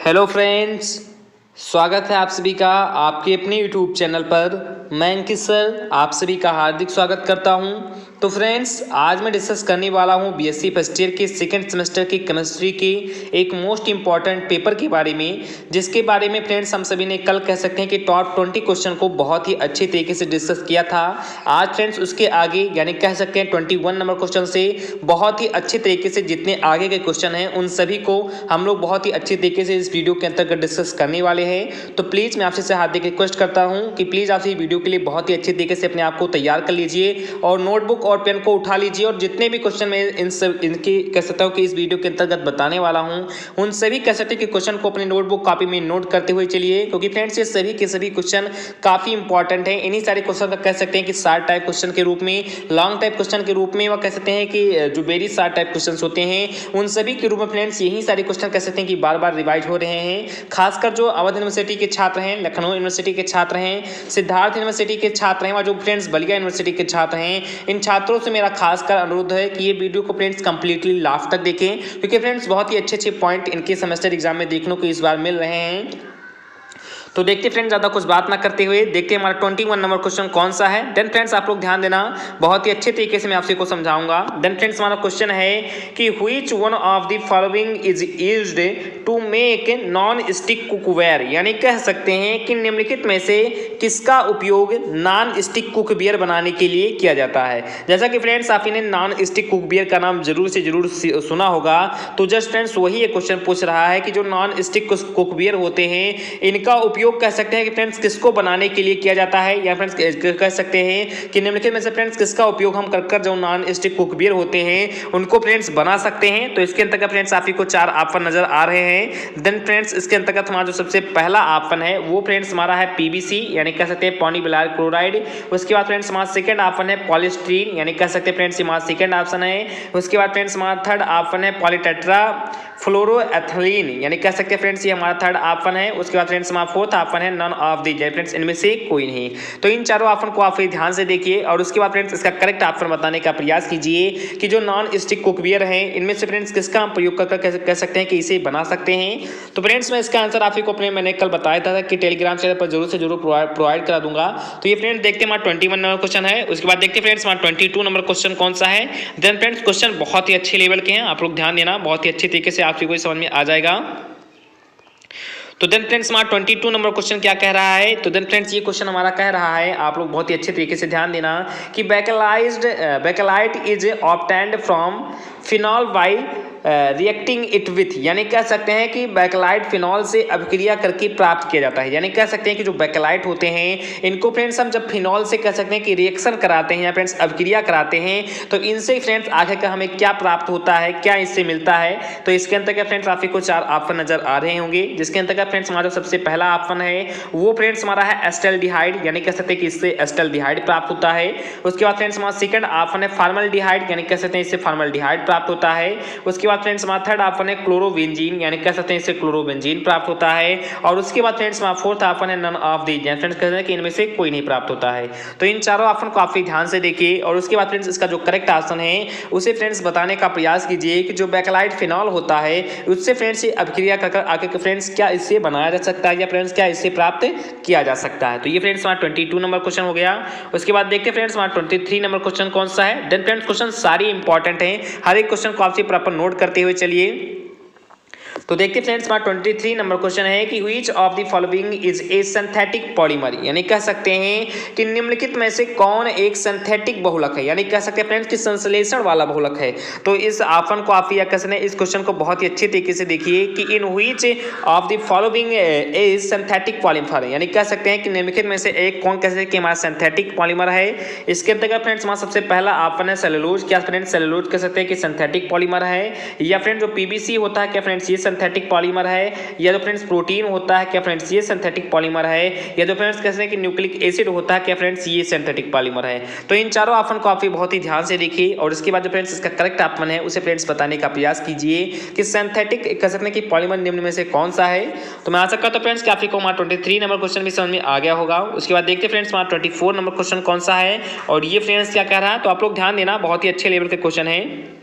Hello friends, स्वागत है आप सभी का आपके अपने यूट्यूब चैनल पर। मैं अंकित सर आप सभी का हार्दिक स्वागत करता हूं। तो फ्रेंड्स, आज मैं डिस्कस करने वाला हूं बीएससी फर्स्ट ईयर के सेकंड सेमेस्टर की केमिस्ट्री के एक मोस्ट इंपॉर्टेंट पेपर के बारे में, जिसके बारे में फ्रेंड्स हम सभी ने कल कह सकते हैं कि टॉप 20 क्वेश्चन को बहुत ही अच्छे तरीके से डिस्कस किया था। आज फ्रेंड्स उसके आगे यानी कह सकते हैं 21 नंबर क्वेश्चन से बहुत ही अच्छे तरीके से जितने आगे के क्वेश्चन हैं उन सभी को हम लोग बहुत ही अच्छे तरीके से इस वीडियो के अंतर्गत डिस्कस करने वाले हैं। तो प्लीज़ मैं आपसे हार्दिक रिक्वेस्ट करता हूं कि प्लीज़ आप इस वीडियो के लिए बहुत ही अच्छे तरीके से अपने आप को तैयार कर लीजिए और नोटबुक और पेन को उठा लीजिए और जितने भी क्वेश्चन मैं इनकी कह सकता हूँ कि इस वीडियो के अंतर्गत बताने वाला हूँ उन सभी कह सकते हैं कि क्वेश्चन को अपने नोटबुक कॉपी में नोट करते हुए चलिए, क्योंकि फ्रेंड्स ये सभी के सभी क्वेश्चन काफ़ी इंपॉर्टेंट हैं। इन्हीं सारे क्वेश्चन का कह सकते हैं कि शार्ट टाइप क्वेश्चन के रूप में, लॉन्ग टाइप क्वेश्चन के रूप में, व कह सकते हैं कि जो वेरी शार्ट टाइप क्वेश्चन होते हैं उन सभी के रूप में फ्रेंड्स यही सारे क्वेश्चन कह सकते हैं कि बार बार रिवाइज हो रहे हैं। खासकर जो अवध यूनिवर्सिटी के छात्र हैं, लखनऊ यूनिवर्सिटी के छात्र हैं, सिद्धार्थ यूनिवर्सिटी के छात्र हैं और जो फ्रेंड्स बलिया यूनिवर्सिटी के छात्र हैं, इन छात्रों से मेरा खासकर अनुरोध है कि ये वीडियो को फ्रेंड्स कंप्लीटली लास्ट तक देखें, क्योंकि फ्रेंड्स बहुत ही अच्छे अच्छे पॉइंट इनके सेमेस्टर एग्जाम में देखने को इस बार मिल रहे हैं। तो देखते फ्रेंड्स, ज़्यादा कुछ बात ना करते हुए देखते हैं हमारा 21 नंबर क्वेश्चन कौन सा है। देन फ्रेंड्स आप लोग ध्यान देना, बहुत ही अच्छे तरीके से मैं आपसे को समझाऊंगा। देन फ्रेंड्स हमारा क्वेश्चन है कि which one of the following is used to make non stick cookware, यानी कह सकते हैं कि निम्नलिखित में से किसका उपयोग नॉन स्टिक कुकवेयर बनाने के लिए किया जाता है। जैसा कि फ्रेंड्स आप इन्हें नॉन स्टिक कुकवेयर का नाम जरूर से जरूर सुना होगा, तो जस्ट फ्रेंड्स वही एक क्वेश्चन पूछ रहा है कि जो नॉन स्टिक कुकवेयर होते हैं इनका उपयोग कह सकते हैं कि फ्रेंड्स किसको बनाने के लिए किया जाता है, या फ्रेंड्स कह सकते हैं कि निम्नलिखित में से फ्रेंड्स किसका उपयोग हम कर जो नॉन स्टिक कुकवेयर होते हैं उनको फ्रेंड्स बना सकते हैं। तो इसके अंतर्गत फ्रेंड्स आप ही को 4 ऑप्शन नजर आ रहे हैं। देन फ्रेंड्स इसके अंतर्गत हमारा जो सबसे पहला ऑप्शन है वो फ्रेंड्स हमारा है पीवीसी, यानी कह सकते हैं पॉलीविनाइल क्लोराइड। उसके बाद फ्रेंड्स हमारा सेकंड ऑप्शन है पॉलीस्टीरीन, यानी कह सकते हैं फ्रेंड्स हमारा सेकंड ऑप्शन है। उसके बाद फ्रेंड्स हमारा थर्ड ऑप्शन है पॉलीटेट्रा फ्लोरोएथिलीन, यानी कह सकते हैं फ्रेंड्स ये हमारा थर्ड ऑप्शन है। उसके बाद फ्रेंड्स हमारा फोर्थ ऑप्शन है नन ऑफ दी, फ्रेंड्स इनमें से कोई नहीं। तो इन चारों ऑप्शन को आप ध्यान से देखिए और उसके बाद फ्रेंड्स इसका करेक्ट ऑप्शन बताने का प्रयास कीजिए कि जो नॉन स्टिक कुकवेयर है इनमें से फ्रेंड्स किसका हम प्रयोग कर कह सकते हैं कि इसे बना सकते हैं। तो फ्रेंड्स मैं इसका आंसर आप ही को अपने मैंने कल बताया था कि टेलीग्राम चैनल पर जरूर से जरूर प्रोवाइड करा दूंगा। तो ये फ्रेंड्स देखते हैं हमारा 21 नंबर क्वेश्चन है। उसके बाद देखते हैं फ्रेंड्स हमारा 22 नंबर क्वेश्चन कौन सा है। देन फ्रेंड्स क्वेश्चन बहुत ही अच्छे लेवल के हैं, आप लोग ध्यान देना, बहुत ही अच्छे तरीके से आप सभी को समझ में आ जाएगा। तो देन फ्रेंड्स हमारा 22 नंबर क्वेश्चन क्या कह रहा है। तो देन फ्रेंड्स ये क्वेश्चन हमारा कह रहा है, आप लोग बहुत ही अच्छे तरीके से ध्यान देना कि bakelite is obtained from phenol bye reacting it with, यानी कह सकते हैं कि बेकेलाइट फिनॉल से अभिक्रिया करके प्राप्त किया जाता है। यानी कह सकते हैं कि जो बेकेलाइट होते हैं इनको फ्रेंड्स हम जब फिनॉल से कह सकते हैं कि रिएक्शन कराते हैं या फ्रेंड्स अभिक्रिया कराते हैं तो इनसे फ्रेंड्स आगे का हमें क्या प्राप्त होता है, क्या इससे मिलता है। तो इसके अंतर्गत फ्रेंड्स आप को 4 ऑप्शन नजर आ रहे होंगे, जिसके अंतर्गत फ्रेंड्स हमारा सबसे पहला ऑप्शन है वो फ्रेंड्स हमारा है एस्टल्डिहाइड, यानी कह सकते हैं कि इससे एस्टल्डिहाइड प्राप्त होता है। उसके बाद फ्रेंड्स हमारा सेकंड ऑप्शन है फॉर्मल्डिहाइड, यानी कह सकते हैं इससे फॉर्मल्डिहाइड प्राप्त होता है। उसके बाद फ्रेंड्स हमारा थर्ड ऑप्शन है क्लोरोबेंजीन, यानी कह सकते हैं इससे क्लोरोबेंजीन प्राप्त होता है। और उसके बाद फ्रेंड्स हमारा फोर्थ ऑप्शन है नन ऑफ दीज, फ्रेंड्स कहते हैं कि इनमें से कोई नहीं प्राप्त होता है। तो इन चारों ऑप्शन को काफी ध्यान से देखिए और उसके बाद फ्रेंड्स इसका जो करेक्ट ऑप्शन है उसे फ्रेंड्स बताने का प्रयास कीजिए कि जो बेकेलाइट फिनॉल होता है उससे फ्रेंड्स अभिक्रिया कर आगे फ्रेंड्स क्या इससे बनाया जा सकता है या फ्रेंड्स क्या इससे प्राप्त किया जा सकता है। तो ये फ्रेंड्स हमारा 22 नंबर क्वेश्चन हो गया। उसके बाद देखते हैं फ्रेंड्स हमारा 23 नंबर क्वेश्चन कौन सा है। देन फ्रेंड्स क्वेश्चन सारे इंपॉर्टेंट हैं, हर एक क्वेश्चन को आपसे प्रॉपर नोट करते हुए चलिए। तो देखते फ्रेंड्स हमारा 23 नंबर क्वेश्चन है कि which of the following is a synthetic polymer, यानी कह सकते हैं कि निम्नलिखित में से कौन एक सिंथेटिक बहुलक है, यानी कह सकते हैं फ्रेंड्स कि संश्लेषण वाला बहुलक है। तो इस ऑप्शन को आप या कह सकते हैं इस क्वेश्चन को बहुत ही अच्छे तरीके से देखिए कि in which of the following is synthetic polymer, यानी कह सकते हैं कि निम्नलिखित में से एक कौन कह सकते हैं कि हमारा सिंथेटिक पॉलीमर है। इसके अंतर्गत फ्रेंड्स हमारा सबसे पहला ऑप्शन है सेलुलोज, क्या फ्रेंड्स सेलुलोज कह सकते हैं कि सिंथेटिक पॉलीमर है। या फ्रेंड्स जो पीवीसी होता है क्या फ्रेंड्स ये सिंथेटिक पॉलीमर है। या जो फ्रेंड्स प्रोटीन होता है क्या फ्रेंड्स ये सिंथेटिक पॉलीमर है। या जो फ्रेंड्स कहते हैं कि न्यूक्लिक एसिड होता है क्या फ्रेंड्स ये सिंथेटिक पॉलीमर है। तो इन चारों ऑप्शन को आप बहुत ही ध्यान से देखिए और इसके बाद जो फ्रेंड्स इसका करेक्ट ऑप्शन है उसे फ्रेंड्स बताने का प्रयास कीजिए कि सिंथेटिक कह सकते हैं कि पॉलीमर निम्न में से कौन सा है। तो मैं आशा करता हूं फ्रेंड्स कि आपको हमारा 23 नंबर क्वेश्चन भी समझ में आ गया होगा। उसके बाद देखते फ्रेंड्स हमारा 24 नंबर क्वेश्चन कौन सा है और ये फ्रेंड्स क्या कह रहा है। तो आप लोग ध्यान देना, बहुत ही अच्छे लेवल के क्वेश्चन है।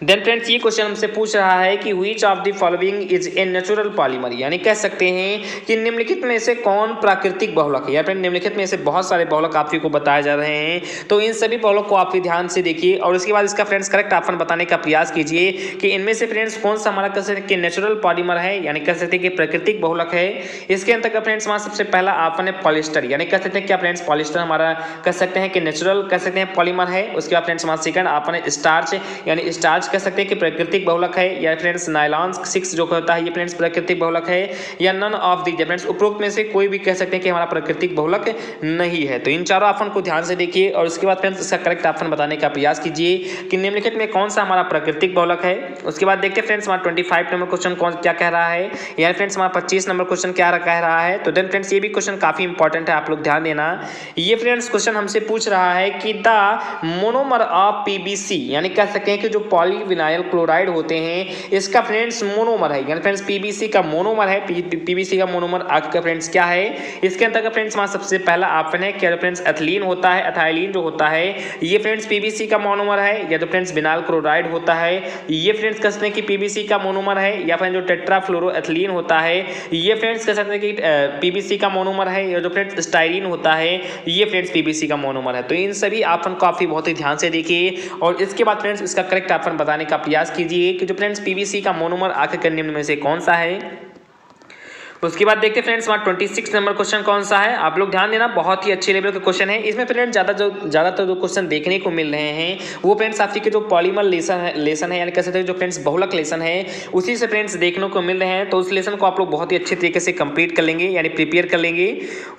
देन फ्रेंड्स ये क्वेश्चन हमसे पूछ रहा है कि which of the following is a natural polymer, यानी कह सकते हैं कि निम्नलिखित में से कौन प्राकृतिक बहुलक है। या फिर निम्नलिखित में से बहुत सारे बहुलक आप को बताए जा रहे हैं, तो इन सभी बहुलक को आप ध्यान से देखिए और उसके बाद इसका फ्रेंड्स करेक्ट ऑप्शन बताने का प्रयास कीजिए कि इनमें से फ्रेंड्स कौन सा हमारा कह सकते हैं कि नेचुरल पॉलीमर है, यानी कह सकते हैं कि प्राकृतिक बहुलक है। इसके अंतर्गत फ्रेंड्स हमारा सबसे पहला ऑप्शन है पॉलिस्टर, यानी कह सकते हैं क्या फ्रेंड्स पॉलिस्टर हमारा कह सकते हैं कि नेचुरल कह सकते हैं पॉलीमर है। उसके बाद फ्रेंड्स हमारा सेकंड ऑप्शन है स्टार्च, यानी स्टार्च कह सकते हैं कि प्राकृतिक बहुलक है। या फ्रेंड्स नायलॉन 6 जो होता है ये फ्रेंड्स प्राकृतिक बहुलक है। या नन ऑफ दी फ्रेंड्स उपरोक्त में से कोई भी कह सकते हैं कि हमारा प्राकृतिक बहुलक नहीं है। तो इन चारों ऑप्शन को ध्यान से देखिए और उसके बाद फ्रेंड्स इसका करेक्ट ऑप्शन बताने का प्रयास कीजिए कि निम्नलिखित में कौन सा हमारा प्राकृतिक बहुलक है। उसके बाद देखते हैं फ्रेंड्स हमारा 25 नंबर क्वेश्चन कौन क्या कह रहा है, यानी फ्रेंड्स हमारा 25 नंबर क्वेश्चन क्या कह रहा है। तो देन फ्रेंड्स ये भी क्वेश्चन काफी इंपॉर्टेंट है, आप लोग ध्यान देना। ये फ्रेंड्स क्वेश्चन हमसे पूछ रहा है कि द मोनोमर ऑफ पीबीसी, यानी कह सकते हैं कि जो पॉलीविनाइल क्लोराइड होते हैं इसका फ्रेंड्स मोनोमर है, यानी फ्रेंड्स पीबीसी का मोनोमर है। पीबीसी का मोनोमर आपका फ्रेंड्स क्या है। इसके अंतर्गत फ्रेंड्स हमारा सबसे पहला ऑप्शन है क्या फ्रेंड्स एथिलीन होता है। एथाइलिन जो होता है ये फ्रेंड्स पीबीसी का मोनोमर है। या तो फ्रेंड्स विनाइल क्लोराइड होता है ये फ्रेंड्स कह सकते हैं कि पीबीसी का मोनोमर है। या फिर जो टेट्राफ्लोरोएथिलीन होता है ये फ्रेंड्स कह सकते हैं कि पीबीसी का मोनोमर है। या जो फ्रेंड्स स्टाइलिन होता है ये फ्रेंड्स पीबीसी का मोनोमर है। तो इन सभी ऑप्शन को आप बहुत ही ध्यान से देखिए और इसके बाद फ्रेंड्स इसका करेक्ट ऑप्शन बताने का प्रयास कीजिए कि जो फ्रेंड्स पीबीसी का मोनोमर आखिर निम्न में से कौन सा है। उसके बाद देखते हैं फ्रेंड्स हमारा 26 नंबर क्वेश्चन कौन सा है। आप लोग ध्यान देना, बहुत ही अच्छे लेवल का क्वेश्चन है। इसमें फ्रेंड्स ज़्यादातर जो क्वेश्चन देखने को मिल रहे हैं वो फ्रेंड्स आपके के जो पॉलीमर लेसन है यानी कह सकते हैं जो फ्रेंड्स बहुलक लेसन है उसी से फ्रेंड्स देखने को मिल रहे हैं। तो उस लेसन को आप लोग बहुत ही अच्छे तरीके से कंप्लीट कर लेंगे यानी प्रिपेयर कर लेंगे।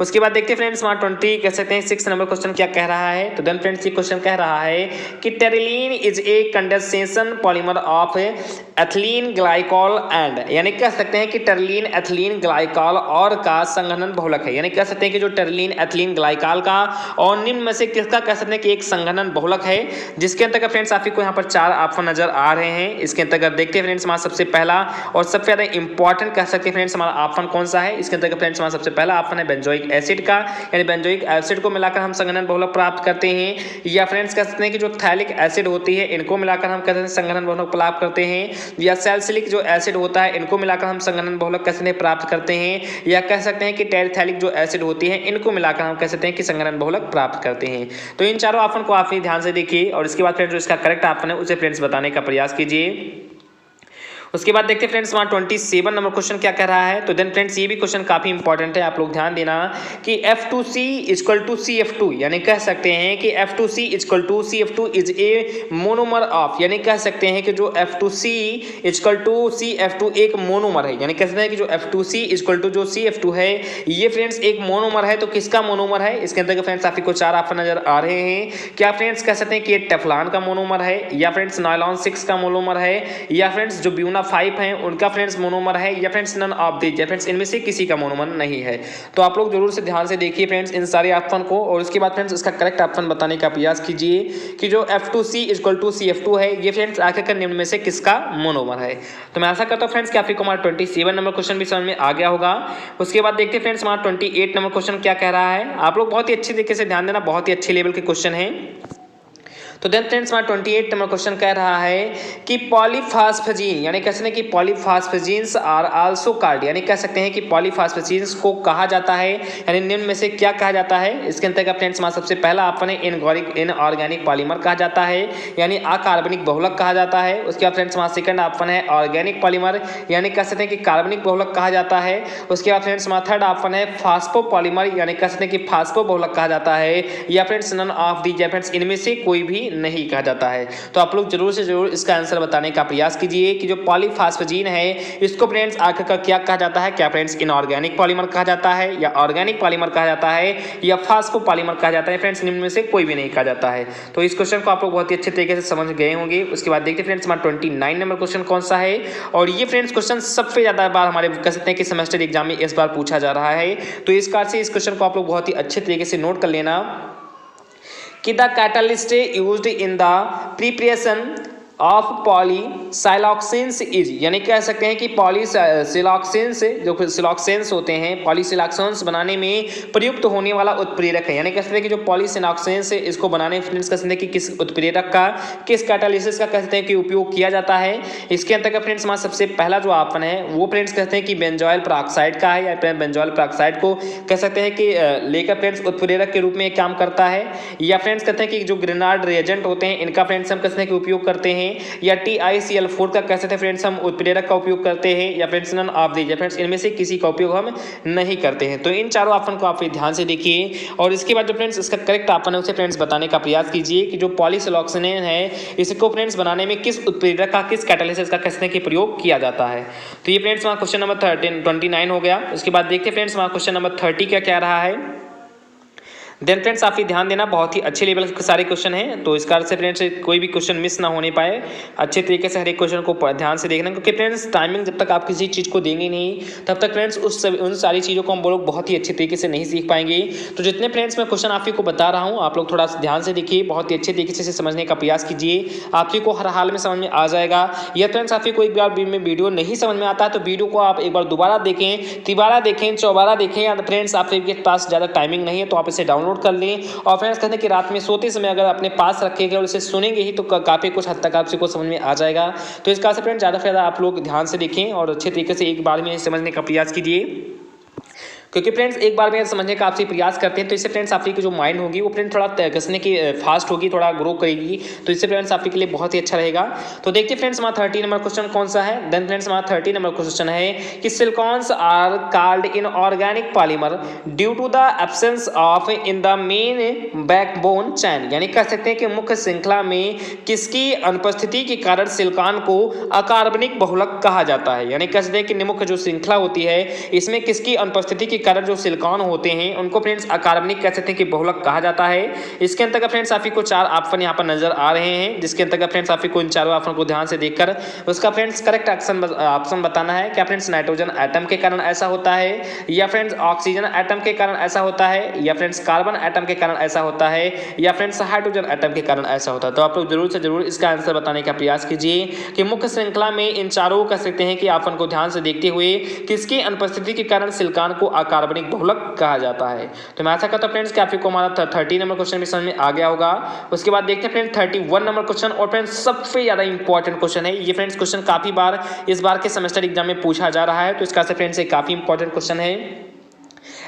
उसके बाद देखते हैं फ्रेंड्स हमारा 20 कह सकते हैं 6 नंबर क्वेश्चन क्या कह रहा है। तो देन फ्रेंड्स ये क्वेश्चन कह रहा है कि terylene is a condensation polymer of ethylene glycol and, यानी कह सकते हैं कि टेरिलीन एथिलीन ग्लाइकॉल और का संघनन बहुलक है। यानी कह सकते हैं कि जो टेरिलीन एथिलीन ग्लाइकॉल का और निम्न में से किसका कह सकते हैं कि एक संघनन बहुलक है, जिसके अंतर्गत फ्रेंड्स आपको यहाँ पर 4 ऑप्शन नजर आ रहे हैं। इसके अंतर्गत देखते हैं फ्रेंड्स हमारा सबसे पहला और सबसे ज्यादा इंपॉर्टेंट कह सकते हैं फ्रेंड्स हमारा ऑप्शन कौन सा है। इसके अंतर्गत फ्रेंड्स हमारा सबसे पहला ऑप्शन है बेंजोइक एसिड का, यानी बेंजोइक एसिड को मिलाकर हम संघनन बहुलक प्राप्त करते हैं। या फ्रेंड्स कह सकते हैं कि जो थैलिक एसिड होती है इनको मिलाकर हम कहते हैं संघनन बहुलक प्राप्त करते हैं। या सैलिसिलिक जो एसिड होता है इनको मिलाकर हम संघनन बहुलक कैसे प्राप्त करते हैं। या कह सकते हैं कि टेरिथैलिक जो एसिड होती है इनको मिलाकर हम कह सकते हैं कि संघनन बहुलक प्राप्त करते हैं। तो इन चारों ऑप्शन को आप ध्यान से देखिए और इसके बाद फ्रेंड्स जो इसका करेक्ट ऑप्शन है उसे फ्रेंड्स बताने का प्रयास कीजिए। उसके बाद देखते हैं फ्रेंड्स हमारा 27 नंबर क्वेश्चन क्या कह रहा है। तो देन फ्रेंड्स ये भी क्वेश्चन काफी इंपॉर्टेंट है, आप लोग ध्यान देना कि F2C = CF2, यानी कह सकते हैं कि F2C = CF2 is a monomer of, यानी कह सकते हैं कि जो F2C = CF2 एक मोनोमर है। यानी कह सकते हैं कि जो F2C = जो CF2 है ये फ्रेंड्स एक मोनोमर है। तो किसका मोनोमर है। इसके अंदर फ्रेंड्स आपको 4 ऑप्शन नजर आ रहे हैं। क्या फ्रेंड्स कह सकते हैं कि ये टेफ्लॉन का मोनोमर है, या फ्रेंड्स नायलॉन 6 का मोनोमर है, या फ्रेंड्स जो ब्यूना 5 हैं उनका फ्रेंड्स मोनोमर है, या friends none of these, friends इनमें से किसी का मोनोमर नहीं है। तो आप लोग जरूर से ध्यान से देखिए फ्रेंड्स इन सारे ऑप्शन को और उसके बाद फ्रेंड्स इसका करेक्ट ऑप्शन बताने का प्रयास कीजिए कि जो F2C = CF2 है ये फ्रेंड्स आखिरकार निम्न में से किसका मोनोमर है। तो मैं आशा करता हूँ फ्रेंड्स कि आपको हमारा 27 नंबर क्वेश्चन भी समझ में आ गया होगा। उसके बाद देखते हैं फ्रेंड्स हमारा 28 नंबर क्वेश्चन क्या कह रहा है। आप लोग बहुत ही अच्छे तरीके से ध्यान देना, बहुत ही अच्छे लेवल के क्वेश्चन है। तो देन फ्रेंड्स हमारा 28 नंबर क्वेश्चन कह रहा है कि पॉलीफॉस्फेजीन, यानी कह सकते हैं कि पॉलीफॉस्फेजीन्स आर आल्सो कॉल्ड, यानी कह सकते हैं कि पॉलीफॉस्फेजीन्स को कहा जाता है, यानी निम्न में से क्या कहा जाता है। इसके अंतर्गत फ्रेंड्स हमारा सबसे पहला ऑप्शन है इनऑर्गेनिक पॉलीमर कहा जाता है, यानी अकार्बनिक बहुलक कहा जाता है। उसके बाद फ्रेंड्स हमारा सेकंड ऑप्शन है ऑर्गेनिक पॉलीमर, यानी कह सकते हैं कि कार्बनिक बहुलक कहा जाता है। उसके बाद फ्रेंड्स हमारा थर्ड ऑप्शन है फास्फोपॉलीमर, यानी कह सकते हैं कि फास्फो बहुलक कहा जाता है। या friends none of the, friends इनमें से कोई भी नहीं कहा जाता है। तो आप लोग जरूर से जरूर इसका आंसर बताने का प्रयास कीजिए कि जो पॉलीफॉस्फेजीन है इसको फ्रेंड्स आखिरकार क्या कहा जाता है। क्या फ्रेंड्स इनऑर्गेनिक पॉलीमर कहा जाता है, या ऑर्गेनिक पॉलीमर कहा जाता है, या फास्फोपॉलीमर कहा जाता है। फ्रेंड्स निम्न में से कोई भी नहीं कहा जाता है। तो इस क्वेश्चन को आप लोग बहुत ही अच्छे तरीके से समझ गए होंगे। उसके बाद देखते फ्रेंड्स हमारा 29 नंबर क्वेश्चन कौन सा है। और ये फ्रेंड्स क्वेश्चन सबसे ज्यादा बार हमारे कह सकते हैं कि सेमेस्टर एग्जाम में इस बार पूछा जा रहा है। तो इस कार से इस क्वेश्चन को आप लोग बहुत ही अच्छे तरीके से नोट कर लेना कि the catalyst used in the preparation of polysiloxanes is, यानी कह सकते हैं कि पॉलीसिलॉक्सेंस जो सिलॉक्सेंस होते हैं पॉलीसिलॉक्सेंस बनाने में प्रयुक्त होने वाला उत्प्रेरक है। यानी कह सकते हैं कि जो पॉलीसिलॉक्सेंस है इसको बनाने फ्रेंड्स कह सकते हैं कि किस उत्प्रेरक का, किस कैटालिसिस का कहते हैं कि उपयोग किया जाता है। इसके अंतर्गत फ्रेंड्स हमारा सबसे पहला जो ऑप्शन है वो फ्रेंड्स कहते हैं कि बेंजोइल पेरोक्साइड का है, या बेंजोइल पेरोक्साइड को कह सकते हैं कि लेकर फ्रेंड्स उत्प्रेरक के रूप में काम करता है। या फ्रेंड्स कहते हैं कि जो ग्रेनाड रिएजेंट होते हैं इनका फ्रेंड्स हम कहते हैं कि उपयोग करते हैं, या TiCl4 का कहते हैं फ्रेंड्स हम उत्प्रेरक का उपयोग करते हैं, या friends none of these, friends इनमें से किसी का उपयोग हम नहीं करते हैं। तो इन चारों ऑप्शन को आप ध्यान से देखिए और इसके बाद जो फ्रेंड्स इसका करेक्ट ऑप्शन है उसे फ्रेंड्स बताने का प्रयास कीजिए कि जो पॉलीसिलॉक्सेन है इसको फ्रेंड्स बनाने में किस उत्प्रेरक का, किस कैटालिसिस का कहते हैं कि प्रयोग किया जाता है। तो ये फ्रेंड्स हमारा क्वेश्चन नंबर 29 हो गया। उसके बाद देखते हैं फ्रेंड्स हमारा क्वेश्चन नंबर 30 क्या कह रहा है। देन फ्रेंड्स आप ही ध्यान देना, बहुत ही अच्छे लेवल के सारे क्वेश्चन हैं, तो इस कारण से फ्रेंड्स कोई भी क्वेश्चन मिस ना होने पाए, अच्छे तरीके से हर एक क्वेश्चन को ध्यान से देखना, क्योंकि फ्रेंड्स टाइमिंग जब तक आप किसी चीज़ को देंगे नहीं तब तक फ्रेंड्स उन सारी चीज़ों को हम लोग बहुत ही अच्छे तरीके से नहीं सीख पाएंगे। तो जितने फ्रेंड्स मैं क्वेश्चन आप ही को बता रहा हूँ आप लोग थोड़ा ध्यान से देखिए, बहुत ही अच्छे तरीके से समझने का प्रयास कीजिए, आप ही को हर हाल में समझ में आ जाएगा। या फ्रेंड्स आप ही को एक बार में वीडियो नहीं समझ में आता है तो वीडियो को आप एक बार दोबारा देखें, तिबारा देखें, चौबारा देखें, या फ्रेंड्स आपके पास ज़्यादा टाइमिंग नहीं है तो आप इसे डाउनलोड कर लें और फ्रेंड्स कहते हैं कि रात में सोते समय अगर अपने पास रखेंगे और इसे सुनेंगे ही तो काफ़ी कुछ हद तक आपको समझ में आ जाएगा। तो इसका से फ्रेंड्स ज़्यादा से ज़्यादा आप लोग ध्यान से देखें और अच्छे तरीके से एक बार में समझने का प्रयास कीजिए, क्योंकि फ्रेंड्स एक बार में समझने का आपसे प्रयास करते हैं तो इससे फ्रेंड्स आपकी जो माइंड होगी वो फ्रेंड्स थोड़ा कसने की फास्ट होगी, थोड़ा ग्रो करेगी, तो इससे फ्रेंड्स आपके लिए बहुत ही अच्छा रहेगा। तो देखिए फ्रेंड्स हमारा 30 नंबर क्वेश्चन कौन सा है। देन फ्रेंड्स हमारा 30 नंबर क्वेश्चन है कि silicones are called inorganic polymer due to the absence of in the main backbone chain, यानी कह सकते हैं कि मुख्य श्रृंखला में किसकी अनुपस्थिति के कारण सिलिकॉन को अकार्बनिक बहुलक कहा जाता है। यानी कह सकते हैं कि मुख्य जो श्रृंखला होती है इसमें किसकी अनुपस्थिति के कारण जो सिलिकॉन होते हैं उनको फ्रेंड्स अकार्बनिक कह सकते हैं कि बहुलक कहा जाता है। इसके अंतर्गत फ्रेंड्स आप ही को 4 ऑप्शन यहाँ पर नजर आ रहे हैं, जिसके अंतर्गत फ्रेंड्स आप ही को इन चारों ऑप्शन को ध्यान से देखकर उसका फ्रेंड्स करेक्ट ऑप्शन बताना है। क्या फ्रेंड्स नाइट्रोजन एटम के कारण ऐसा होता है, या फ्रेंड्स ऑक्सीजन एटम के कारण ऐसा होता है, या फ्रेंड्स कार्बन एटम के कारण ऐसा होता है, या फ्रेंड्स हाइड्रोजन एटम के कारण ऐसा होता है। तो आप लोग जरूर से जरूर इसका आंसर बताने का प्रयास कीजिए कि मुख्य श्रृंखला में इन चारों कह सकते हैं कि ऑप्शन को ध्यान से देखते हुए किसकी अनुपस्थिति के कारण सिलिकॉन को अकार्बनिक बहुलक कहा जाता है। तो मैं आशा करता हूं फ्रेंड्स कि आपको हमारा 30 नंबर क्वेश्चन भी समझ में आ गया होगा। उसके बाद देखते हैं फ्रेंड्स 31 नंबर क्वेश्चन, और फ्रेंड्स सबसे ज्यादा इंपॉर्टेंट क्वेश्चन है ये फ्रेंड्स, क्वेश्चन काफी बार इस बार के सेमेस्टर एग्जाम में पूछा जा रहा है, तो इसका से फ्रेंड्स एक काफी इंपॉर्टेंट क्वेश्चन है।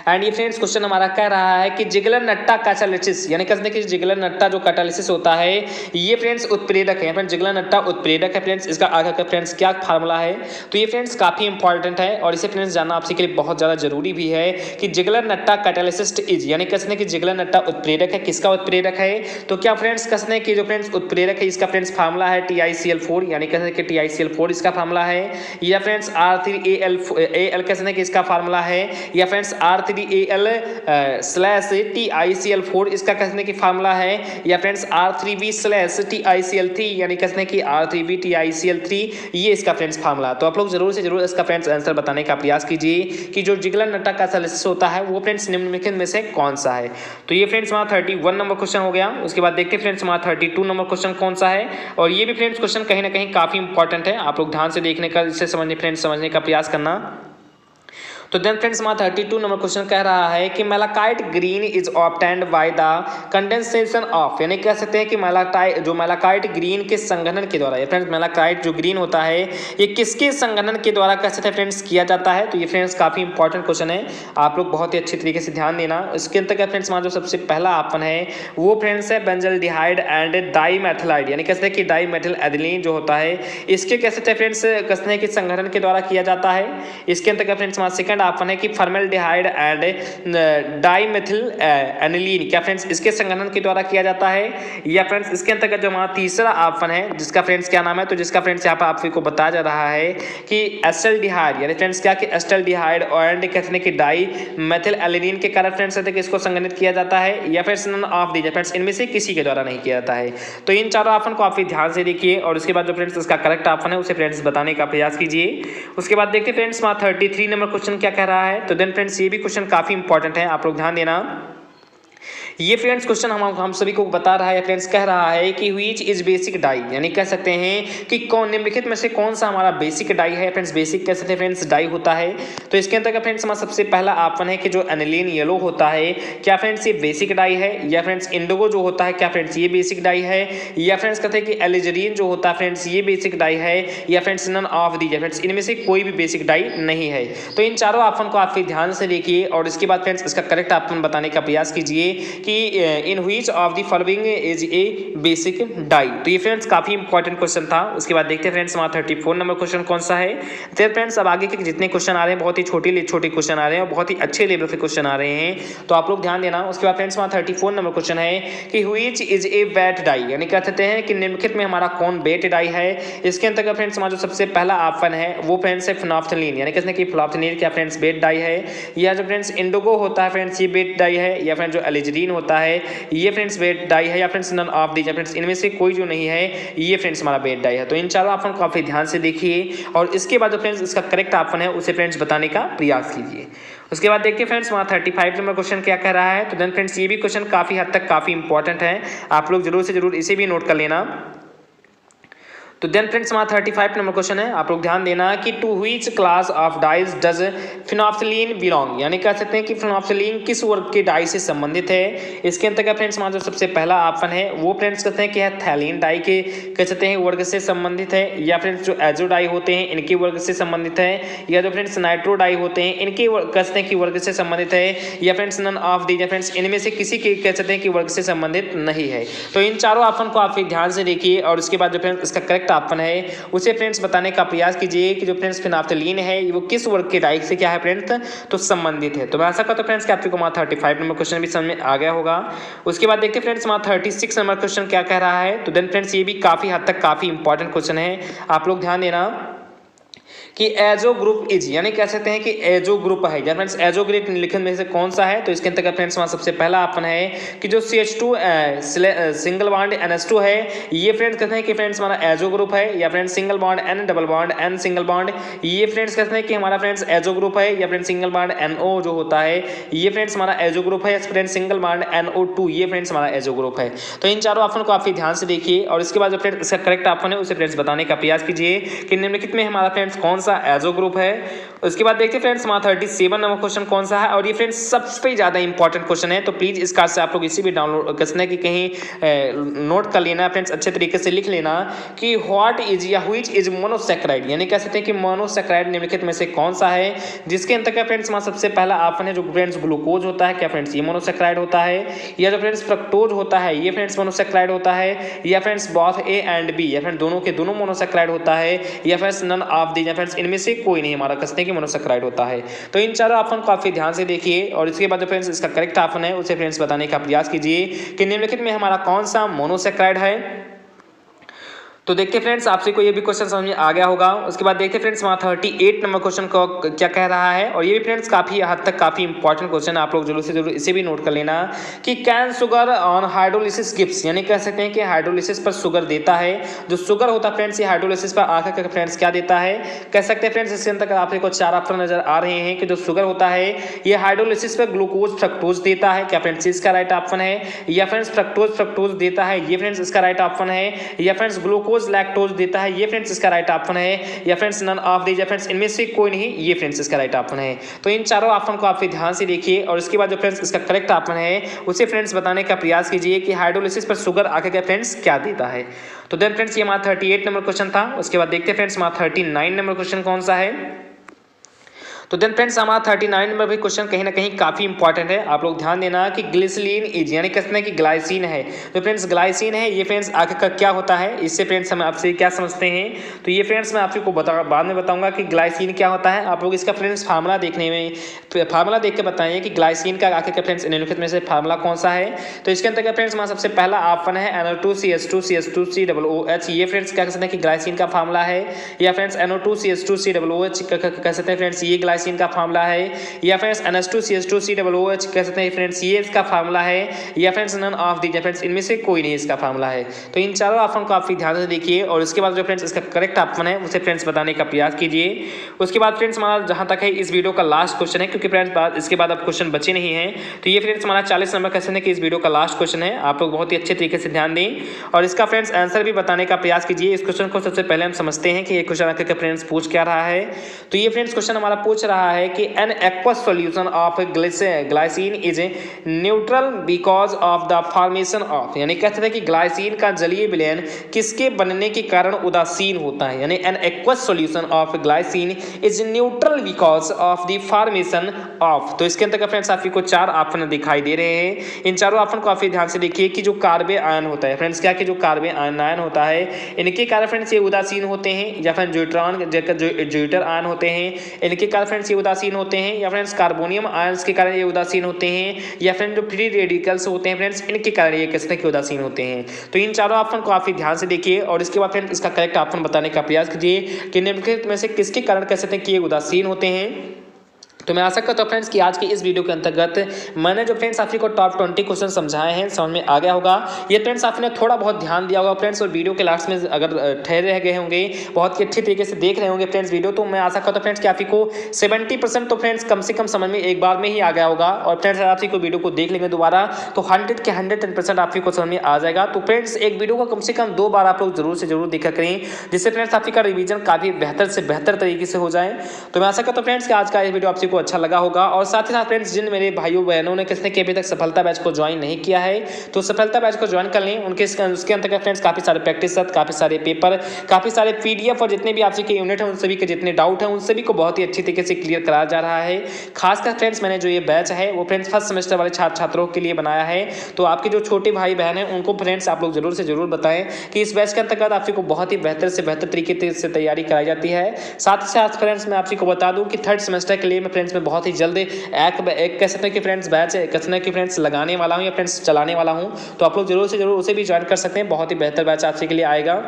एंड ये फ्रेंड्स क्वेश्चन हमारा कह रहा है कि जिगलर नट्टा कैटालिसिस, यानी कहते हैं कि जिगलर नट्टा जो कैटालिसिस होता है ये फ्रेंड्स उत्प्रेरक है। फ्रेंड्स जिगलर नट्टा उत्प्रेरक है फ्रेंड्स, इसका आगे का फ्रेंड्स क्या फार्मूला है। तो ये फ्रेंड्स काफी इंपॉर्टेंट है और इसे फ्रेंड्स जानना आपसे के लिए बहुत ज्यादा जरूरी भी है कि जिगलर नट्टा कैटालिसिस्ट इज, यानी कहते हैं कि जिगलर नट्टा उत्प्रेरक है, किसका उत्प्रेरक है। तो क्या फ्रेंड्स कहते हैं कि जो फ्रेंड्स उत्प्रेरक है इसका फ्रेंड्स फार्मूला है TiCl4, यानी कहते हैं कि TiCl4 इसका फार्मूला है, या फ्रेंड्स R3Al कहते हैं कि इसका फार्मूला है, या फ्रेंड्स R3Al/TiCl4 इसका कहते हैं कि फार्मूला है, या फ्रेंड्स R3V/TiCl3 यानी कहते हैं कि R3V/TiCl3 ये इसका फ्रेंड्स फार्मूला। तो आप लोग जरूर से जरूर इसका फ्रेंड्स आंसर बताने का प्रयास कीजिए कि जो जिगलर नट्टा कैटालिसिस होता है वो फ्रेंड्स निम्नलिखित में से कौन सा है। तो ये फ्रेंड्स हमारा 31 नंबर क्वेश्चन हो गया। उसके बाद देखते हैं फ्रेंड्स हमारा 32 नंबर क्वेश्चन कौन सा है, और ये भी फ्रेंड्स क्वेश्चन कहीं ना कहीं काफी इंपॉर्टेंट है, आप लोग ध्यान से देखने का, इसे समझने का प्रयास करना। तो देन फ्रेंड्स हमारा 32 नंबर क्वेश्चन कह रहा है कि malachite green is obtained by the condensation of, यानी कह सकते हैं कि मैलाकाइट ग्रीन के संघनन के द्वारा, ये फ्रेंड्स मैलाकाइट जो ग्रीन होता है ये किसके संघनन के द्वारा कह सकते हैं फ्रेंड्स किया जाता है। तो ये फ्रेंड्स काफी इंपॉर्टेंट क्वेश्चन है, आप लोग बहुत ही अच्छी तरीके से ध्यान देना। इसके अंतर्गत फ्रेंड्स हमारा जो सबसे पहला ऑप्शन है वो फ्रेंड्स है बेंजल्डिहाइड एंड डाईमेथिलाइड, यानी कहते हैं कि डाईमेथिल एथिलीन जो होता है इसके कह सकते हैं फ्रेंड्स कहते हैं कि संघनन के द्वारा किया जाता है। इसके अंतर्गत फ्रेंड्स हमारा सेकंड ऑप्शन है कि फॉर्मेल्डिहाइड एंड डाईमेथिल एनिलीन, क्या फ्रेंड्स इसके संघनन के द्वारा किया जाता है। या फ्रेंड्स इसके अंतर्गत जो हमारा तीसरा ऑप्शन है जिसका फ्रेंड्स क्या नाम है, तो जिसका फ्रेंड्स यहाँ पर आपको बताया जा रहा है कि एस्टल्डिहाइड, यानी फ्रेंड्स क्या कि एस्टल्डिहाइड एंड कहते हैं कि डाईमेथिल एनिलीन के कारण फ्रेंड्स कहते हैं कि इसको संघनित किया जाता है, या फिर नन ऑफ दीज, फ्रेंड्स इनमें से किसी के द्वारा नहीं किया जाता है। तो इन चारों ऑप्शन को आप ध्यान से देखिए और उसके बाद जो फ्रेंड्स इसका करेक्ट ऑप्शन है उसे फ्रेंड्स बताने का प्रयास कीजिए। उसके बाद देखते फ्रेंड्स हमारा 33 नंबर क्वेश्चन क्या कह रहा है। तो देन फ्रेंड्स ये भी क्वेश्चन काफी इंपॉर्टेंट है, आप लोग ध्यान देना। ये फ्रेंड्स क्वेश्चन हम सभी को बता रहा है फ्रेंड्स, कह रहा है कि व्हिच इज बेसिक डाई, यानी कह सकते हैं कि कौन निम्नलिखित में से कौन सा हमारा बेसिक डाई है। फ्रेंड्स बेसिक कह सकते हैं फ्रेंड्स डाई होता है। तो इसके अंतर्गत फ्रेंड्स हमारा सबसे पहला ऑप्शन है कि जो एनिलीन येलो होता है, क्या फ्रेंड्स ये बेसिक डाई है, या फ्रेंड्स इंडिगो जो होता है क्या फ्रेंड्स ये बेसिक डाई है, या फ्रेंड्स कहते हैं कि एलिजरीन जो होता है फ्रेंड्स ये बेसिक डाई है, या friends none of these, friends इनमें से कोई भी बेसिक डाई नहीं है। तो इन चारों ऑप्शन को आप फिर ध्यान से देखिए और इसके बाद फ्रेंड्स इसका करेक्ट ऑप्शन बताने का प्रयास कीजिए कि in which of the following is a basic dye. तो ये फ्रेंड्स काफी इंपॉर्टेंट क्वेश्चन था। उसके बाद देखते हैं फ्रेंड्स हमारा 34 नंबर क्वेश्चन कौन सा है। तो फ्रेंड्स अब आगे के जितने क्वेश्चन आ रहे हैं बहुत ही छोटे क्वेश्चन आ रहे हैं और बहुत ही अच्छे लेवल के क्वेश्चन आ रहे हैं, तो आप लोग ध्यान देना। उसके बाद फ्रेंड्स हमारा 34 नंबर क्वेश्चन है कि which is a vat dye, यानी कह सकते हैं कि निम्नलिखित में हमारा कौन वेट डाई है। इसके अंतर्गत फ्रेंड्स हमारा जो सबसे पहला ऑप्शन है वो फ्रेंड्स है फिनोल्फथलीन, यानी कहते हैं कि फिनोल्फथलीन क्या फ्रेंड्स वेट डाई है, या जो फ्रेंड्स इंडिगो होता है फ्रेंड्स ये वेट डाई है, या फ्रेंड्स जो एलिजरीन होता है ये फ्रेंड्स वेट डाई है, या friends none of these, friends इनमें से कोई जो नहीं है ये फ्रेंड्स हमारा वेट डाई है। तो इन चारों ऑप्शन को आप ध्यान से देखिए और इसके बाद जो फ्रेंड्स इसका करेक्ट ऑप्शन है उसे फ्रेंड्स बताने का प्रयास कीजिए। उसके बाद देखिए फ्रेंड्स वहाँ 35 नंबर क्वेश्चन क्या कह रहा है। तो देन फ्रेंड्स ये भी क्वेश्चन काफी हद तक काफी इंपॉर्टेंट है, आप लोग जरूर से जरूर इसे भी नोट कर लेना। तो देन फ्रेंड्स हमारा 35 नंबर क्वेश्चन है, आप लोग ध्यान देना कि to which class of dyes does phenolphthalein belong, यानी कह सकते हैं कि फिनोल्फथलीन किस वर्ग के डाई से संबंधित है। इसके अंतर्गत फ्रेंड्स हमारा जो सबसे पहला ऑप्शन है वो फ्रेंड्स कहते हैं कि थैलीन डाई के कह सकते हैं वर्ग से संबंधित है, या फ्रेंड्स जो एजो डाई होते हैं इनके वर्ग से संबंधित है, या जो फ्रेंड्स नाइट्रो डाई होते हैं इनके कह सकते हैं कि वर्ग से संबंधित है, या friends none of these, friends इनमें से किसी के कह सकते हैं कि वर्ग से संबंधित नहीं है। तो इन चारों ऑप्शन को आप ध्यान से देखिए और उसके बाद जो फ्रेंड्स इसका करेक्ट ऑप्शन है उसे फ्रेंड्स बताने का प्रयास कीजिए कि जो फ्रेंड्स फिनोल्फथलीन है वो किस वर्ग के डाई से क्या है फ्रेंड्स तो संबंधित है। तो मैं आशा करता हूं फ्रेंड्स कि आपको हमारा 35 नंबर क्वेश्चन भी समझ में आ गया होगा। उसके बाद देखते हैं फ्रेंड्स हमारा 36 नंबर क्वेश्चन क्या कह रहा है। तो देन फ्रेंड्स ये भी काफी हद तक काफी इंपॉर्टेंट क्वेश्चन है, आप लोग ध्यान देना कि एजो ग्रुप इज, यानी कह सकते हैं कि एजो ग्रुप है, या फ्रेंड्स एजो ग्रुप निम्नलिखित में से कौन सा है। तो इसके अंतर्गत फ्रेंड्स हमारा सबसे पहला ऑप्शन है कि जो CH2 सिंगल बॉन्ड NH2 है ये फ्रेंड्स कहते हैं कि फ्रेंड्स हमारा एजो ग्रुप है, या friends single bond N double bond N single bond ये फ्रेंड्स कहते हैं कि हमारा फ्रेंड्स एजो ग्रुप है, या फ्रेंड्स सिंगल बॉन्ड NO जो होता है ये फ्रेंड्स हमारा एजो ग्रुप है, फ्रेंड्स सिंगल बॉन्ड NO2 ये फ्रेंड्स हमारा एजो ग्रुप है। तो इन चारों ऑप्शन को आप ध्यान से देखिए और इसके बाद जो फ्रेंड्स इसका करेक्ट ऑप्शन है उसे फ्रेंड्स बताने का प्रयास कीजिए कि निम्नलिखित में हमारा फ्रेंड्स कौन सा एजो ग्रुप है। उसके बाद देखते हैं फ्रेंड्स हमारा 37 नंबर क्वेश्चन कौन सा है, और ये फ्रेंड्स सबसे ज्यादा इंपॉर्टेंट क्वेश्चन है। तो प्लीज इस कार्ड से आप लोग इसी भी डाउनलोड करना कि कहीं नोट कर लेना फ्रेंड्स, अच्छे तरीके से लिख लेना कि व्हाट इज या व्हिच इज मोनोसैकेराइड, यानी कह सकते हैं कि मोनोसैकेराइड निम्नलिखित में से कौन सा है। जिसके अंतर्गत फ्रेंड्स हमारा सबसे पहला ऑप्शन है जो फ्रेंड्स ग्लूकोज होता है, क्या फ्रेंड्स ये मोनोसैकेराइड होता है, या जो फ्रेंड्स फ्रक्टोज होता है ये फ्रेंड्स मोनोसैकेराइड होता है, या friends both A and B, या फ्रेंड्स दोनों के दोनों मोनोसैकेराइड होता है, या फ्रेंड्स नन ऑफ दीज, या फ्रेंड्स इनमें से कोई नहीं हमारा कहते हैं कि मोनोसैकेराइड होता है। तो इन चारों ऑप्शन को काफी ध्यान से देखिए और इसके बाद फ्रेंड्स इसका करेक्ट ऑप्शन है उसे फ्रेंड्स बताने का प्रयास कीजिए कि निम्नलिखित में हमारा कौन सा मोनोसैकेराइड है। तो देखते फ्रेंड्स आपसे को ये भी क्वेश्चन समझ में आ गया होगा। उसके बाद देखते फ्रेंड्स हमारा 38 नंबर क्वेश्चन को क्या कह रहा है, और ये भी फ्रेंड्स काफी हद तक काफी इंपॉर्टेंट क्वेश्चन है, आप लोग जरूर से जरूर इसे भी नोट कर लेना कि cane sugar on hydrolysis gives, यानी कह सकते हैं कि हाइड्रोलिसिस पर शुगर देता है। जो शुगर होता है फ्रेंड्स ये हाइड्रोलिसिस पर आकर फ्रेंड्स क्या देता है, कह सकते हैं फ्रेंड्स इसके अंदर आपको 4 ऑप्शन नजर आ रहे हैं कि जो शुगर होता है ये हाइड्रोलिसिस पर ग्लूकोज फ्रक्टोज देता है, क्या फ्रेंड्स इसका राइट ऑप्शन है, या फ्रेंड्स फ्रक्टोज देता है ये फ्रेंड्स इसका राइट ऑप्शन है, या फ्रेंड्स ग्लूकोज लैक्टोज देता है ये फ्रेंड्स इसका राइट ऑप्शन है, या friends none of these, friends इनमें से कोई नहीं ये फ्रेंड्स इसका राइट ऑप्शन है। तो इन चारों ऑप्शन को आप ध्यान से देखिए और इसके बाद जो फ्रेंड्स इसका करेक्ट ऑप्शन है उसे फ्रेंड्स बताने का प्रयास कीजिए कि हाइड्रोलिसिस पर शुगर आकर फ्रेंड्स क्या देता है। तो देन फ्रेंड्स ये हमारा 38 नंबर क्वेश्चन था। उसके बाद देखते हैं फ्रेंड्स हमारा 39 नंबर क्वेश्चन कौन सा है। तो देन फ्रेंड्स हमारा 39 नंबर भी क्वेश्चन कहीं ना कहीं काफी इंपॉर्टेंट है, आप लोग ध्यान देना कि ग्लिसरीन इज, यानी कहते हैं कि ग्लाइसिन है। तो फ्रेंड्स ग्लाइसिन है ये फ्रेंड्स आखिर क्या होता है, इससे फ्रेंड्स हम आपसे क्या समझते हैं। तो ये फ्रेंड्स मैं आपको बाद में बताऊंगा कि ग्लाइसिन क्या होता है। आप लोग इसका फ्रेंड्स फार्मूला देखने में फार्मूला देख के बताइए कि ग्लाइसिन का आखिर फ्रेंड्स निम्नलिखित में से फार्मूला कौन सा है। तो इसके अंतर्गत फ्रेंड्स हमारा सबसे पहला ऑप्शन है NO2CH2CH2COOH, ये फ्रेंड्स क्या कहते हैं कि ग्लाइसिन का फार्मूला है, या फ्रेंड्स NO2CH2COOH कह सकते हैं फ्रेंड्स ये ग्लाइसिन ग्लाइसिन का फार्मूला है, या फ्रेंड्स NH2CH2COOH कह सकते हैं फ्रेंड्स ये इसका फार्मूला है, या friends none of the, friends इनमें से कोई नहीं इसका फार्मूला है। तो इन चारों ऑप्शन को काफी ध्यान से देखिए और उसके बाद जो फ्रेंड्स इसका करेक्ट ऑप्शन है उसे फ्रेंड्स बताने का प्रयास कीजिए। उसके बाद फ्रेंड्स हमारा जहां तक है इस वीडियो का लास्ट क्वेश्चन है, क्योंकि फ्रेंड्स इसके बाद अब क्वेश्चन बचे नहीं है, तो ये फ्रेंड्स हमारा 40 नंबर क्वेश्चन है कि इस वीडियो का लास्ट क्वेश्चन है। आप लोग बहुत ही अच्छे तरीके से ध्यान दें और इसका फ्रेंड्स आंसर भी बताने का प्रयास कीजिए। इस क्वेश्चन को सबसे पहले हम समझते हैं कि ये क्वेश्चन आकर फ्रेंड्स पूछ क्या रहा है। तो ये फ्रेंड्स क्वेश्चन हमारा पूछ रहा है कि an aqueous solution of glycine is neutral because of the formation of, यानी कहते हैं कि ग्लाइसिन का जलीय विलयन किसके बनने के कारण उदासीन होता है, यानी an aqueous solution of glycine is neutral because of the formation of. तो इसके अंतर्गत फ्रेंड्स आपको 4 ऑप्शन दिखाई दे रहे हैं। इन चारों ऑप्शन को काफी ध्यान से देखिए कि जो कार्बे आयन होता है फ्रेंड्स, क्या कि जो कार्बे आयन होता है इनके कारण फ्रेंड्स ये उदासीन होते हैं, या फिर ज्यूटर आयन होते हैं इनके कारण फ्रेंड्स ये उदासीन होते हैं, या फ्रेंड्स कार्बोनियम आयंस के कारण ये उदासीन होते हैं, या फिर जो फ्री रेडिकल्स होते हैं फ्रेंड्स इनके कारण ये किस तरह के उदासीन होते हैं। तो इन चारों ऑप्शन को काफी ध्यान से देखिए और इसके बाद फ्रेंड्स इसका करेक्ट ऑप्शन बताने का प्रयास कीजिए कि निम्नलिखित में से किसके कारण कह सकते हैं कि ये उदासीन होते हैं। तो मैं आशा करता हूँ फ्रेंड्स कि आज की इस वीडियो के अंतर्गत मैंने जो फ्रेंड्स आपको टॉप 20 क्वेश्चन समझाए हैं समझ में आ गया होगा। ये फ्रेंड्स आपने थोड़ा बहुत ध्यान दिया होगा फ्रेंड्स और वीडियो के लास्ट में अगर ठहरे रह गए होंगे, बहुत ही अच्छे तरीके से देख रहे होंगे फ्रेंड्स वीडियो, तो मैं आशा करता हूँ फ्रेंड्स कि आपको 70% तो फ्रेंड्स कम से कम समझ में एक बार में ही आ गया होगा। और फ्रेंड्स अगर आपको वीडियो को देख लेंगे दोबारा तो 100 के 110% आपको समझ में आ जाएगा। तो फ्रेंड्स एक वीडियो को कम से कम 2 बार आप लोग जरूर से जरूर देखा करें, जिससे फ्रेंड्स आपका रिवीजन काफी बेहतर से बेहतर तरीके से हो जाए। तो मैं आशा करता हूँ फ्रेंड्स कि आज का ये वीडियो आपको अच्छा लगा होगा। और साथ ही साथ फ्रेंड्स जिन मेरे भाइयों बहनों ने किसने अभी तक सफलता बैच को ज्वाइन नहीं किया है तो सफलता बैच को ज्वाइन कर लें। उसके अंतर्गत फ्रेंड्स काफी सारे प्रैक्टिस सेट, काफी सारे पेपर, काफी सारे PDF और जितने भी आपके यूनिट हैं उन सभी के जितने डाउट हैं उन सभी को बहुत ही अच्छी तरीके से क्लियर कराया जा रहा है। खासकर फ्रेंड्स मैंने जो ये बैच है वो फ्रेंड्स फर्स्ट सेमेस्टर वाले छात्रों के लिए बनाया है। तो आपके जो छोटे भाई बहन हैं उनको फ्रेंड्स आप लोग जरूर से जरूर बताएं कि इस बैच के अंतर्गत आपको बहुत ही बेहतर से बेहतर तरीके से तैयारी कराई जाती है। साथ ही साथ फ्रेंड्स मैं आपको बता दूं कि 3rd सेमेस्टर के लिए मैं फ्रेंड्स में बहुत ही जल्द एक कह सकते हैं कि फ्रेंड्स बैच कसने की फ्रेंड्स लगाने वाला हूं या फ्रेंड्स चलाने वाला हूं, तो आप लोग जरूर से जरूर उसे भी ज्वाइन कर सकते हैं। बहुत ही बेहतर बैच आपके लिए आएगा।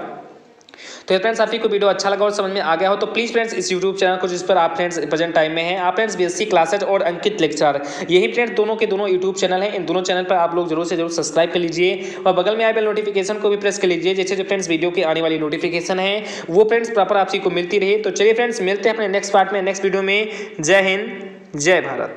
तो फ्रेंड्स आपको वीडियो अच्छा लगा और समझ में आ गया हो तो प्लीज फ्रेंड्स इस यूट्यूब चैनल को जिस पर आप फ्रेंड्स प्रेजेंट टाइम में हैं आप फ्रेंड्स BSc क्लासेज और अंकित लेक्चर, यही फ्रेंड्स दोनों के दोनों यूट्यूब चैनल हैं, इन दोनों चैनल पर आप लोग जरूर से जरूर सब्सक्राइब कर लीजिए और बगल में आए बेल नोटिफिकेशन को भी प्रेस कर लीजिए, जैसे जो फ्रेंड्स वीडियो की आने वाली नोटिफिकेशन है वो फ्रेंड्स प्रॉपर आपको मिलती रहे। तो चलिए फ्रेंड्स मिलते हैं अपने नेक्स्ट पार्ट में, नेक्स्ट वीडियो में। जय हिंद, जय भारत।